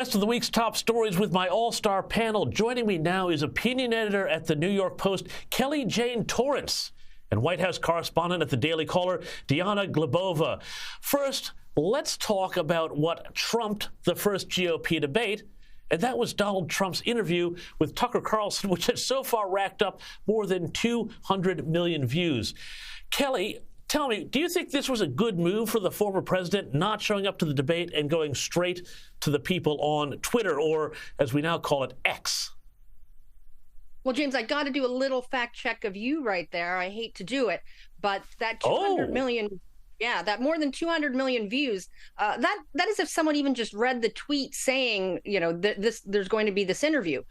Rest of the week's top stories with my all-star panel. Joining me now is opinion editor at the New York Post, Kelly Jane Torrance, and White House correspondent at the Daily Caller, Diana Glebova. First, let's talk about what trumped the first GOP debate, and that was Donald Trump's interview with Tucker Carlson, which has so far racked up more than 200 million views. Kelly, tell me, do you think this was a good move for the former president, not showing up to the debate and going straight to the people on Twitter, or as we now call it, X? Well, James, I got to do a little fact check of you right there. I hate to do it, but that 200 million, that more than 200 million views, that is if someone even just read the tweet saying, there's going to be this interview.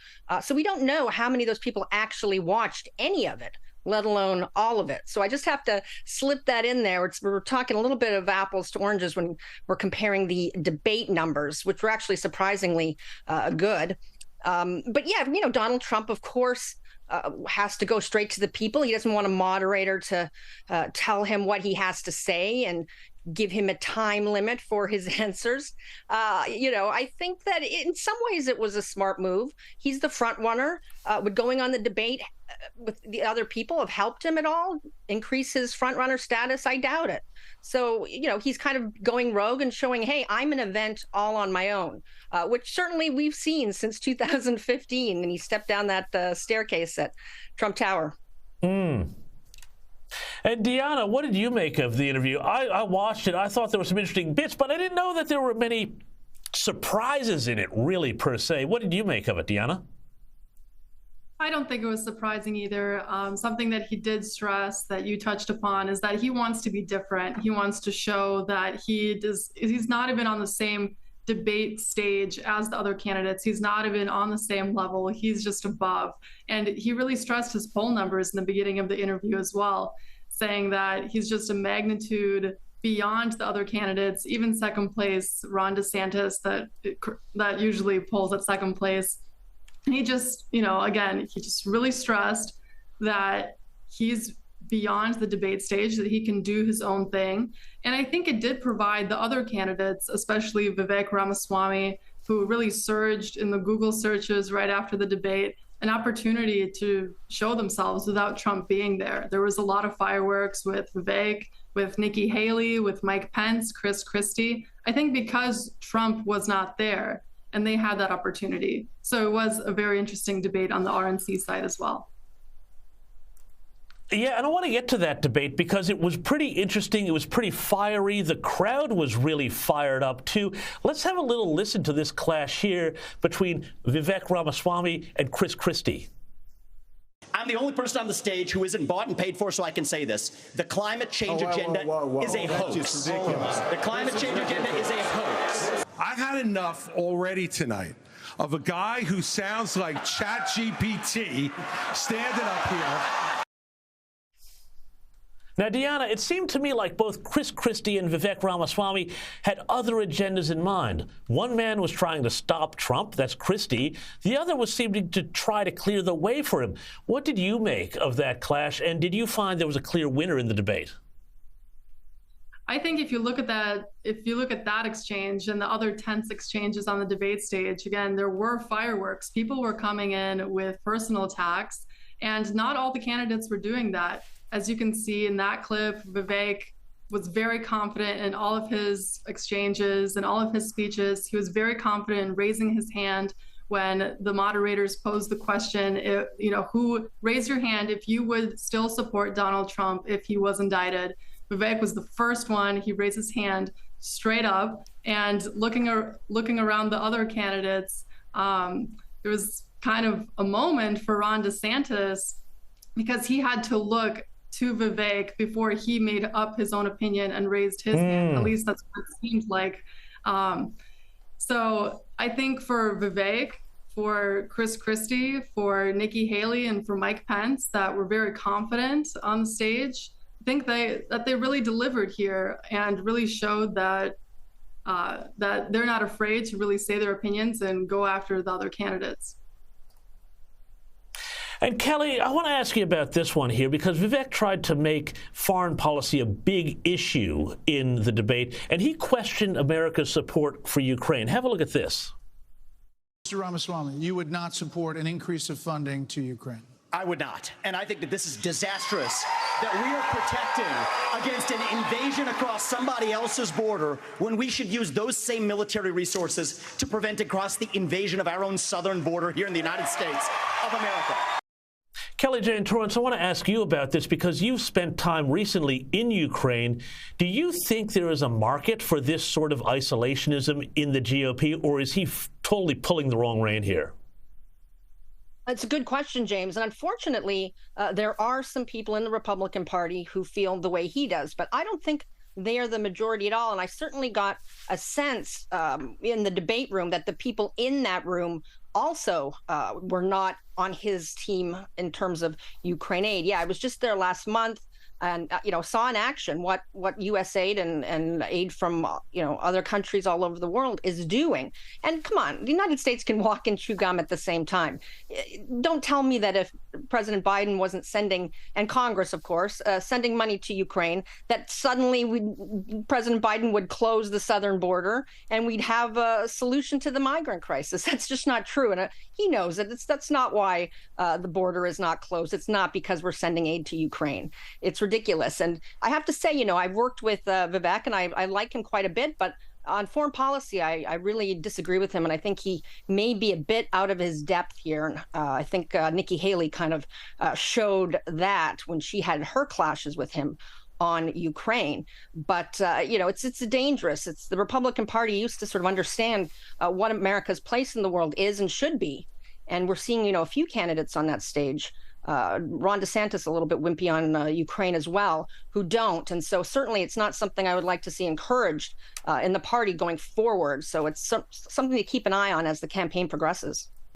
So we don't know how many of those people actually watched any of it, let alone all of it. So I just have to slip that in there. We're talking a little bit of apples to oranges when we're comparing the debate numbers, which were actually surprisingly good. But yeah, Donald Trump, of course, has to go straight to the people. He doesn't want a moderator to tell him what he has to say and give him a time limit for his answers. I think that in some ways it was a smart move. He's the front runner. Would going on the debate with the other people have helped him at all? Increase his front runner status? I doubt it. So, he's kind of going rogue and showing, hey, I'm an event all on my own, which certainly we've seen since 2015. And he stepped down that staircase at Trump Tower. And Diana, what did you make of the interview? I watched it. I thought there were some interesting bits, but I didn't know that there were many surprises in it, really, per se. What did you make of it, Diana? I don't think it was surprising either. Something that he did stress that you touched upon is that he wants to be different. He wants to show that he's not even on the same debate stage as the other candidates. He's not even on the same level. He's just above. And he really stressed his poll numbers in the beginning of the interview as well, saying that he's just a magnitude beyond the other candidates, even second place, Ron DeSantis, that usually polls at second place. And he just, again, he just really stressed that he's beyond the debate stage, that he can do his own thing. And I think it did provide the other candidates, especially Vivek Ramaswamy, who really surged in the Google searches right after the debate, an opportunity to show themselves without Trump being there. There was a lot of fireworks with Vivek, with Nikki Haley, with Mike Pence, Chris Christie. I think because Trump was not there, and they had that opportunity. So it was a very interesting debate on the RNC side as well. Yeah, and I want to get to that debate because it was pretty interesting. It was pretty fiery. The crowd was really fired up, too. Let's have a little listen to this clash here between Vivek Ramaswamy and Chris Christie. I'm the only person on the stage who isn't bought and paid for, so I can say this. The climate change agenda is a hoax. The climate change agenda is a hoax. I've had enough already tonight of a guy who sounds like ChatGPT standing up here. Now, Diana, it seemed to me like both Chris Christie and Vivek Ramaswamy had other agendas in mind. One man was trying to stop Trump, that's Christie. The other was seeming to try to clear the way for him. What did you make of that clash, and did you find there was a clear winner in the debate? I think if you look at that exchange and the other tense exchanges on the debate stage, again, there were fireworks. People were coming in with personal attacks, and not all the candidates were doing that. As you can see in that clip, Vivek was very confident in all of his exchanges and all of his speeches. He was very confident in raising his hand when the moderators posed the question, who raise your hand if you would still support Donald Trump if he was indicted. Vivek was the first one. He raised his hand straight up, and looking around the other candidates, there was kind of a moment for Ron DeSantis because he had to look to Vivek before he made up his own opinion and raised his hand. At least that's what it seemed like. So I think for Vivek, for Chris Christie, for Nikki Haley, and for Mike Pence that were very confident on the stage, I think that they really delivered here and really showed that that they're not afraid to really say their opinions and go after the other candidates. And Kelly, I want to ask you about this one here, because Vivek tried to make foreign policy a big issue in the debate, and he questioned America's support for Ukraine. Have a look at this. Mr. Ramaswamy, you would not support an increase of funding to Ukraine? I would not. And I think that this is disastrous, that we are protecting against an invasion across somebody else's border when we should use those same military resources to prevent across the invasion of our own southern border here in the United States of America. Kelly Jane Torrance, I want to ask you about this because you've spent time recently in Ukraine. Do you think there is a market for this sort of isolationism in the GOP, or is he totally pulling the wrong rein here? It's a good question, James. And unfortunately, there are some people in the Republican Party who feel the way he does, but I don't think they are the majority at all. And I certainly got a sense in the debate room that the people in that room also were not on his team in terms of Ukraine aid. Yeah, I was just there last month and, saw in action what U.S. aid and aid from, other countries all over the world is doing. And come on, the United States can walk and chew gum at the same time. Don't tell me that if President Biden wasn't sending, and Congress, of course, sending money to Ukraine, that suddenly President Biden would close the southern border and we'd have a solution to the migrant crisis. That's just not true. And he knows it. That's not why the border is not closed. It's not because we're sending aid to Ukraine. It's ridiculous. And I have to say, I've worked with Vivek and I like him quite a bit, but on foreign policy, I really disagree with him. And I think he may be a bit out of his depth here. And I think Nikki Haley kind of showed that when she had her clashes with him on Ukraine. But, it's dangerous. It's the Republican Party used to sort of understand what America's place in the world is and should be. And we're seeing, a few candidates on that stage. Ron DeSantis a little bit wimpy on Ukraine as well, who don't. And so certainly it's not something I would like to see encouraged in the party going forward. So it's something to keep an eye on as the campaign progresses.